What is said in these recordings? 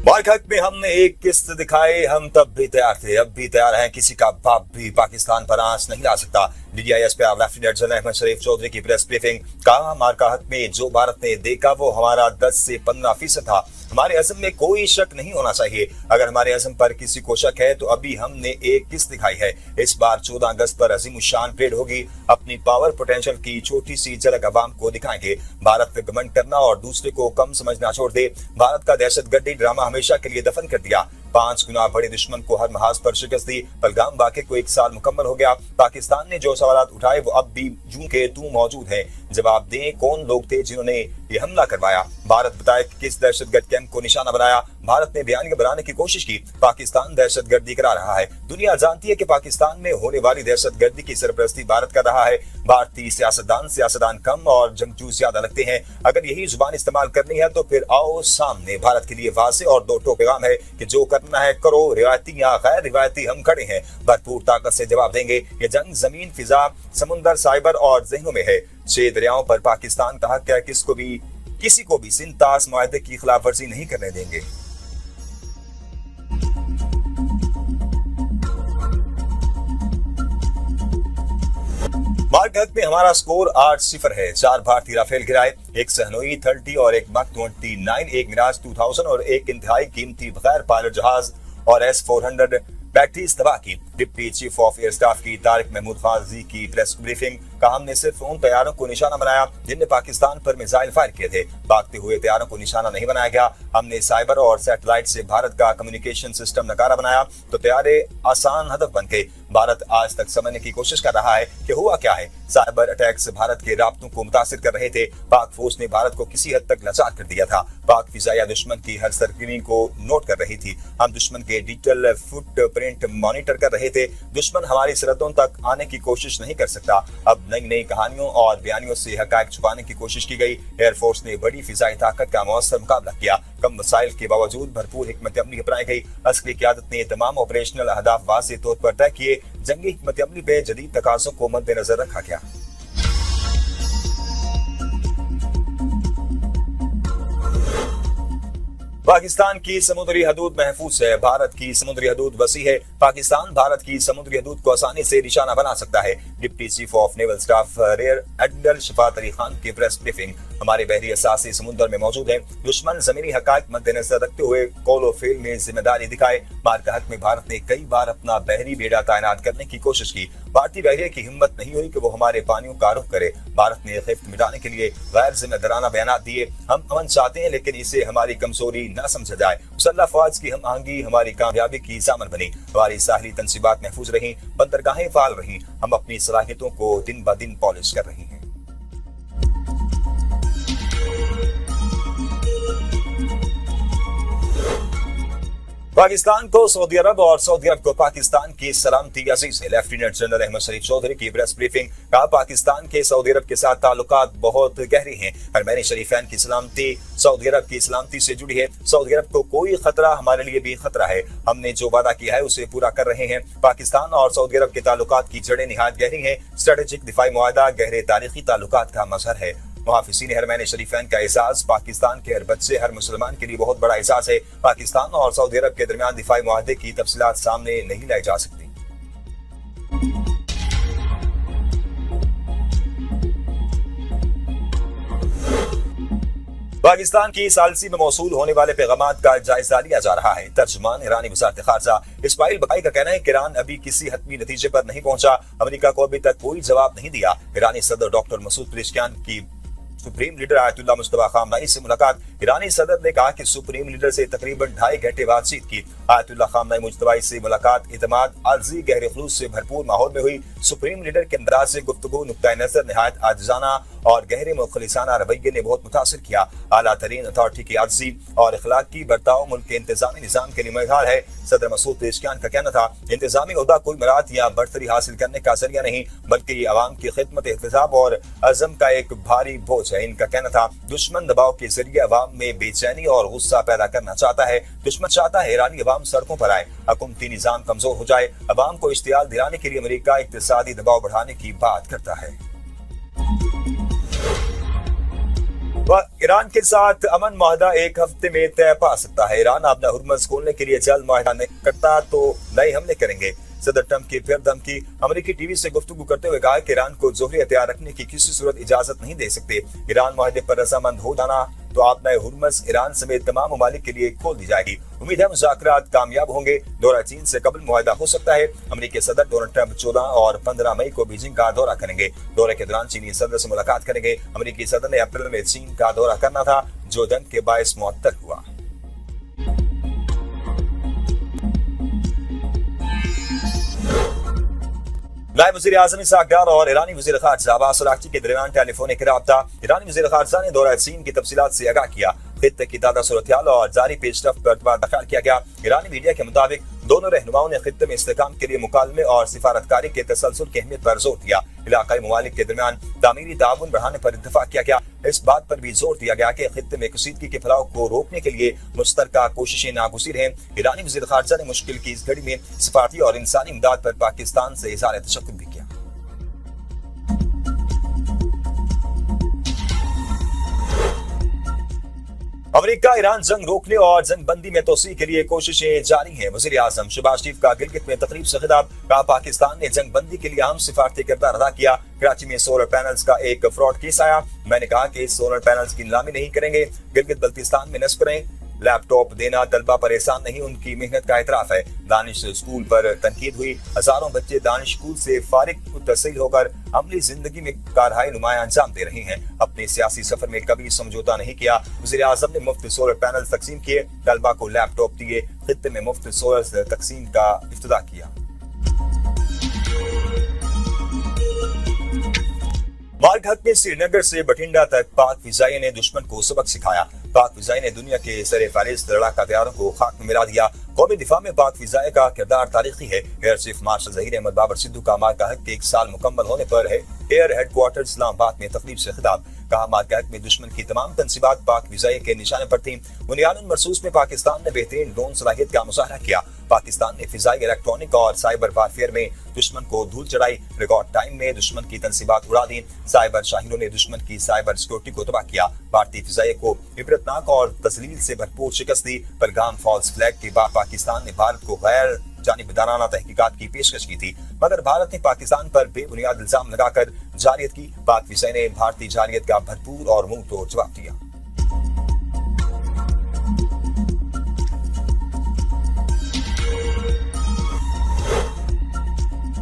Mark हक में हमने एक किस्त दिखाई, हम तब भी तैयार थे, अब भी तैयार हैं, किसी का बाप भी पाकिस्तान पर आंच नहीं ला सकता। DIS पे लेफ्टिनेंट जनरल अहमद शरीफ चौधरी की प्रेस ब्रीफिंग। कहा, मार्का हक में जो भारत ने देखा वो हमारा 10 से 15% था। हमारे अज़म में कोई शक नहीं होना चाहिए। अगर हमारे अज़म पर किसी को शक है तो अभी हमने एक किस्त दिखाई है। इस बार 14 अगस्त पर अजीम शान परेड होगी। अपनी पावर पोटेंशियल की छोटी सी झलक अवाम को दिखाएंगे। भारत पे घमंड करना और दूसरे को कम समझना छोड़ दे। भारत का दहशतगर्दी ड्रामा हमेशा के लिए दफन कर दिया। 5 गुना बड़े दुश्मन को हर महाज पर शिकस्त दी। पहलगाम वाक़े को 1 साल मुकम्मल हो गया। पाकिस्तान ने जो सवाल उठाए वो अब भी जूं के तू मौजूद हैं। जवाब दें, कौन लोग थे जिन्होंने ये हमला करवाया? भारत बताए कि किस दहशतगर्द कैंप को निशाना बनाया। भारत ने बयानिया बनाने की कोशिश की। पाकिस्तान दहशतगर्दी करा रहा है। दुनिया जानती है कि पाकिस्तान में होने वाली दहशतगर्दी की सरपरस्ती भारत कर रहा है। भारतीय सियासतदान कम और जंगजू ज्यादा लगते हैं। अगर यही जुबान इस्तेमाल करनी है तो फिर आओ सामने। भारत के लिए वाज़ेह और दो टोक पैगाम है कि जो करना है करो, रिवायती या गैर रिवायती हम खड़े हैं। भरपूर ताकत से जवाब देंगे। ये जंग जमीन, फिजा, समुंदर, साइबर और जहनों में है। 6 दरियाओं पर पाकिस्तान का हक है। किसी को भी सिंतास मुआहदे की खिलाफ वर्जी नहीं करने देंगे। मार्क हक में हमारा स्कोर 8-0 है। 4 भारतीय राफेल गिराए, एक सहनोई 30 और एक मक 29, एक मिराज 2000 और एक इंतहाई कीमती बगैर पायलट जहाज और S-400 बैटरीज तबाह की। Deputy chief of air staff की तारिक महमूद खाजी की प्रेस ब्रीफिंग। कहा, हमने सिर्फ उन तैयारों को निशाना बनाया जिनने पाकिस्तान पर मिसाइल फायर किए थे। भागते हुए तैयारों को निशाना नहीं बनाया गया। हमने साइबर और सैटेलाइट से भारत का कम्युनिकेशन सिस्टम नकारा बनाया तो तैयारे आसान हदफ बन गए। भारत आज तक समझने की कोशिश कर रहा है कि हुआ क्या है। साइबर अटैक्स भारत के राब्तों को मुतासिर कर रहे थे। पाक फौज ने भारत को किसी हद तक लाचार कर दिया था। पाक फिजाया दुश्मन की हर सरगर्मी को नोट कर रही थी। हम दुश्मन के डिजिटल फुटप्रिंट मॉनिटर कर रहे थे। दुश्मन हमारी सरहदों तक आने की कोशिश नहीं कर सकता। अब नई नई कहानियों और बयानियों से हकायक छुपाने की कोशिश की गई। एयरफोर्स ने बड़ी फिजाई ताकत का मौसर मुकाबला किया। कम वसाइल के बावजूद भरपूर हिकमत अमली अपनाई गई। अस्करी क़यादत ने तमाम ऑपरेशनल अहदाफ वाज़ेह तौर पर तय किए। जंगी हिकमत अमली पे जदीद तकाज़ों को मद्देनजर रखा गया। पाकिस्तान की समुद्री हदूद महफूज है। भारत की समुद्री हदूद वसी है। पाकिस्तान भारत की समुद्री हदूद को आसानी से निशाना बना सकता है। Deputy chief of naval staff rear admiral Shafat Ali Khan की प्रेस ब्रीफिंग। हमारे बहरी असासे समुद्र में मौजूद है। दुश्मन जमीनी हकायक मद्देनजर रखते हुए कौल व फेल में जिम्मेदारी दिखाए। मार्का हक में भारत ने कई बार अपना बहरी बेड़ा तैनात करने की कोशिश की। भारतीय बहरिया की हिम्मत नहीं हुई कि वो हमारे पानियों का रुख करे। भारत ने खिफ्त मिटाने के लिए गैर जिम्मेदाराना बयान दिए। हम अमन चाहते हैं लेकिन इसे हमारी कमजोरी न समझा जाए। मुसल्लह फौज की हम आहंगी हमारी कामयाबी की जामन बनी। हमारी साहली तंसीबात महफूज रही, बंदरगाहें फाल रही। हम अपनी सलाहियतों को दिन ब दिन पॉलिश कर रही हैं। पाकिस्तान को सऊदी अरब और सऊदी अरब को पाकिस्तान की सलामती अजीज है। लेफ्टिनेंट जनरल अहमद शरीफ चौधरी की प्रेस ब्रीफिंग। कहा, पाकिस्तान के सऊदी अरब के साथ ताल्लुकात बहुत गहरे हैं। हरमैन शरीफैन की सलामती सऊदी अरब की सलामती से जुड़ी है। सऊदी अरब को कोई खतरा हमारे लिए भी खतरा है। हमने जो वादा किया है उसे पूरा कर रहे हैं। पाकिस्तान और सऊदी अरब के ताल्लुकात की जड़ें निहायत गहरी हैं। स्ट्रेटेजिक दिफाई मुआहदा गहरे तारीखी ताल्लुकात का मजहर है। मुहाफिज़ीन हरमैन शरीफैन का एजाज पाकिस्तान के हर बच्चे, हर मुसलमान के लिए बहुत बड़ा एजाज है। पाकिस्तान और सऊदी अरब के दरमियान दिफाई मुआहदे की तफसीलात सामने नहीं लाई जा सकती। पाकिस्तान की सालसी में मौसूल होने वाले पैगामात का जायजा लिया जा रहा है। तर्जुमान ईरानी वज़ारत खारजा इस्माइल बकाई का कहना है कि ईरान अभी किसी हतमी नतीजे पर नहीं पहुंचा। अमेरिका को अभी तक कोई जवाब नहीं दिया। ईरानी सदर डॉक्टर मसूद पेज़ेशकियान की सुप्रीम लीडर आयतुल्लाह मुस्तफा खामनाई से मुलाकात। ईरानी सदर ने कहा कि सुप्रीम लीडर से तकरीबन 2.5 घंटे बातचीत की। आयतुल्लाह खामनाई मुज्तबा से मुलाकात इतमाद, आर्जी, गहरे खुलूस से भरपूर माहौल में हुई। सुप्रीम लीडर के अंदाज से गुफ्तगू नुक्ता नजर निहायत आजिजाना और गहरे मुखलिसाना रवैये ने बहुत मुतासिर किया। आला तरीन अथॉरिटी की आर्जी और अखलाकी बर्ताव मुल्क के इंतजामी निजाम के नुमाइंदार है। सदर मसूद पेज़ेशकियान का कहना था, इंतजामी ओहदा कोई मरात या बरतरी हासिल करने का जरिया नहीं बल्कि ये अवाम की खिदमत, एहतसाब और अज़म का एक भारी बोझ है। इनका कहना था, दुश्मन दबाव के जरिए अवाम में बेचैनी और गुस्सा पैदा करना चाहता है। दुश्मन चाहता है ईरानी अवाम सड़कों पर आए, हुकूमती निजाम कमजोर हो जाए। अवाम को इश्तियाल दिलाने के लिए अमेरिका इक्तिसादी दबाव बढ़ाने की बात करता है। ईरान के साथ अमन माहदा एक हफ्ते में तय पा सकता है। ईरान अपना हुर्मस खोलने के लिए जल्द माहदा नहीं करता तो नए हमले करेंगे। सदर ट्रंप की फिर धमकी। अमेरिकी टीवी से गुफ्तगू करते हुए कहा कि ईरान को जोहरी हथियार रखने की किसी सूरत इजाजत नहीं दे सकते। ईरान माहदे पर रजामंद हो जाना तो आपना हुर्मस ईरान समेत तमाम ममालिक के लिए खोल दी जाएगी। उम्मीद है मुज़ाकरात कामयाब होंगे। दौरा चीन से कबल मुआहदा हो सकता है। अमेरिकी सदर डोनाल्ड ट्रंप 14 और 15 मई को बीजिंग का दौरा करेंगे। दौरे के दौरान चीनी सदर से मुलाकात करेंगे। अमेरिकी सदर ने अप्रैल में चीन का दौरा करना था, जो जंग के बायस मुअत्तल हुआ। नायब वज़ीर आज़म इसहाक डार और ईरानी वज़ीर ख़ारजा अब्बास अराग़ची के दरमियान टेलीफोनिक राब्ता। ईरानी वज़ीर ख़ारजा ने दौरा चीन की तफसीलात से आगाह किया। खित्ते की ताज़ा सूरत-ए-हाल और जारी पेशरफ्त पर एतबार दखल किया गया। ईरानी मीडिया के मुताबिक दोनों रहनुमाओं ने खित्ते में इस्तेहकाम के लिए मुकालमे और सिफारतकारी के तसलसल की अहमियत पर जोर दिया। इलाकाई ममालिक के दरमियान तामीरी ताउन बढ़ाने पर इत्तफाक किया गया। इस बात पर भी जोर दिया गया कि खित्ते में कशीदगी के फैलाव को रोकने के लिए मुश्तरका कोशिशें नागुज़ीर हैं। ईरानी वज़ीर ख़ारजा ने मुश्किल की इस घड़ी में सफारती और इंसानी इमदाद पर पाकिस्तान से इज़हार तशक्कुर भी किया। अमेरिका ईरान जंग रोकने और जंग बंदी में तोसी के लिए कोशिशें जारी हैं। वज़ीर आज़म शहबाज शरीफ का गिलगित में तकरीब से खिताब। कहा पाकिस्तान ने जंग बंदी के लिए अहम सिफारती किरदार अदा किया। कराची में सोलर पैनल्स का एक फ्रॉड केस आया। मैंने कहा कि सोलर पैनल्स की नीलामी नहीं करेंगे। गिलगित बल्तिस्तान में नस्ब करें। लैपटॉप देना तलबा पर एहसान नहीं, उनकी मेहनत का एतराफ है। दानिश स्कूल पर तनकीद हुई। हजारों बच्चे दानिश स्कूल से फारिग तहसील होकर अमली जिंदगी में कारहाय नुमाया अंजाम दे रहे हैं। अपने सियासी सफर में कभी समझौता नहीं किया। वज़ीर आज़म ने मुफ्त सोलर पैनल तकसीम किए। तलबा को लैपटॉप दिए। खित्ते में मुफ्त सोलर तकसीम का इफ्तिताह किया। मार्ग हक में श्रीनगर से बठिंडा तक पाक फिजाइयों ने दुश्मन को सबक सिखाया। पाक फिजाई ने दुनिया के सरे फहरिस्त लड़ाका तैयारों को खाक में मिला दिया। कौमी दिफा में पाक फिजाई का किरदार तारीखी है। Air chief marshal Zaheer Ahmed Babar Sidhu का मार्का हक के 1 साल मुकम्मल होने पर है एयर हेडक्वार्टर इस्लामाबाद में तकरीब से खिताब। कहा मार्का हक में दुश्मन की तमाम तनसीबात पाक फिजाई के निशाने पर थी। बुनियादन मरसूस में पाकिस्तान ने बेहतरीन ड्रोन सलाहियत का मुजाहरा किया। पाकिस्तान ने फिजाई, इलेक्ट्रॉनिक और साइबर वारफेयर में दुश्मन को धूल चढ़ाई। रिकॉर्ड टाइम में दुश्मन की तनसीबात उड़ा दी। साइबर शाहिरों ने दुश्मन की साइबर सिक्योरिटी को तबाह किया। भारतीय फिजाई को इबरतनाक और तस्लील से भरपूर शिकस्त दी। पहलगाम फॉल्स फ्लैग के बाद पाकिस्तान ने भारत को गैर जानिबदाराना तहकीकात की पेशकश की थी, मगर भारत ने पाकिस्तान पर बेबुनियाद इल्जाम लगाकर जालियत की। पाक फिजाई ने भारतीय जालियत का भरपूर और मुंह तोड़ जवाब दिया।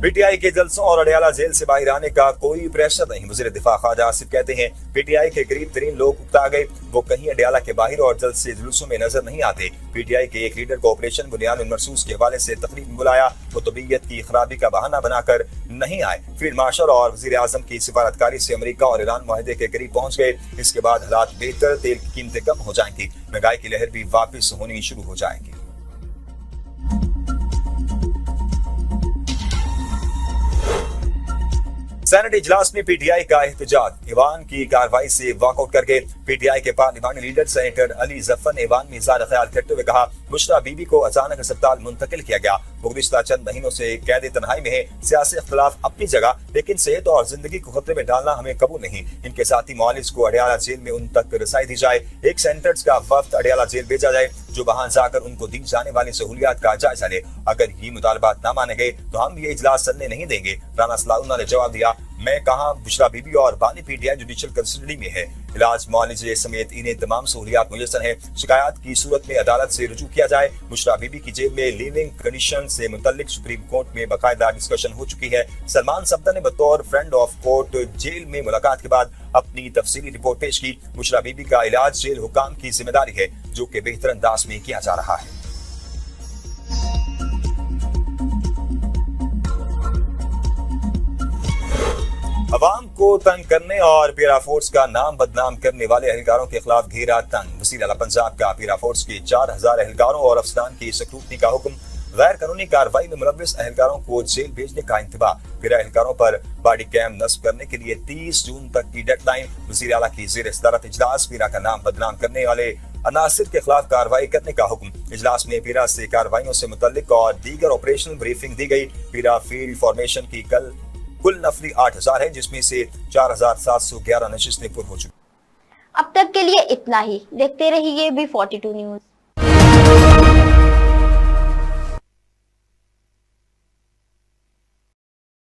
पीटीआई के जलसों और अडयाला जेल से बाहर आने का कोई प्रेशर नहीं। वज़ीर दिफा ख्वाजा आसिफ कहते हैं पीटीआई के करीब तरीन लोग उकता गए, वो कहीं अडयाला के बाहर और जलसे जुलूसों में नजर नहीं आते। पीटीआई के एक लीडर को ऑपरेशन बुनियाद मरसूस के हवाले से तकरीब में बुलाया, वो तबीयत की खराबी का बहाना बनाकर नहीं आए। फील्ड मार्शल और वज़ीर आज़म की सिफारतकारी से अमेरिका और ईरान मुआहदे के करीब पहुंच गए। इसके बाद हालात बेहतर, तेल की कीमतें कम हो जाएंगी, महंगाई की लहर भी वापस होनी शुरू हो जाएगी। सेनेट इजलास में पीटीआई का एहतजाज। ईवान की कार्रवाई से वॉकआउट करके पीटीआई के पार्लिमानी लीडर सेनेटर अली जफर ने ईवान में इज़हार ख्याल करते हुए कहा बुशरा बीबी को अचानक अस्पताल मुंतकिल किया गया। वो गुज़िश्ता चंद महीनों से कैद तन्हाई में है। सियासी इख्तिलाफ अपनी जगह, लेकिन सेहत और जिंदगी को खतरे में डालना हमें कबूल नहीं। इनके साथी मुआलिज को अडयाला जेल में उन तक रसाई दी जाए। एक सेनेटर्स का वफ्द अडयाला जेल भेजा जाए जो वहां जाकर उनको दी जाने वाली सहूलियात का जायजा ले। अगर ये मुतालबात न माने गए तो हम ये इजलास चलने नहीं देंगे। राना सलाउल्लाह ने जवाब दिया, मैं कहा बुशरा बीबी और बानी पीटीआई जुडिशियल कस्टडी में है। इलाज, मुआलजे समेत इन्हें तमाम सहूलियात मुयस्सर है। शिकायत की सूरत में अदालत से रुजू किया जाए। बुशरा बीबी की जेल में लिविंग कंडीशन से मुतल्लिक सुप्रीम कोर्ट में बाकायदा डिस्कशन हो चुकी है। सलमान सफदर ने बतौर फ्रेंड ऑफ कोर्ट जेल में मुलाकात के बाद अपनी तफसीली रिपोर्ट पेश की। बुशरा बीबी का इलाज जेल हुकाम की जिम्मेदारी है, जो कि बेहतर अंदाज में किया जा रहा है। अवाम को तंग करने और पीरा फोर्स का नाम बदनाम करने वाले एहलकारों के खिलाफ घेरा तंग। वज़ीर आला पंजाब का पीरा फोर्स के 4000 एहलकारों और अफसरान की स्क्रूटनी का हुक्म। गैर कानूनी कार्रवाई में मुलव्विस एहलकारों को जेल भेजने का इंतबाह। पीरा एहलकारों पर बॉडी कैम नस्ब करने के लिए 30 जून तक की डेडलाइन। वज़ीर आला की ज़ेर सदारत इजलास पीरा का नाम बदनाम करने वाले अनासिर के खिलाफ कार्रवाई करने का हुक्म। इजलास में पीरा से कार्रवाइयों से मुतल्लिक और दीगर ऑपरेशनल ब्रीफिंग दी गई। पीरा फील्ड फॉर्मेशन की कुल नफरी 8000 है, जिसमें से 4711 नशिस्तें पुर हो चुकी। اب تک کے لیے اتنا ہی. دیکھتے رہیے B42 نیوز.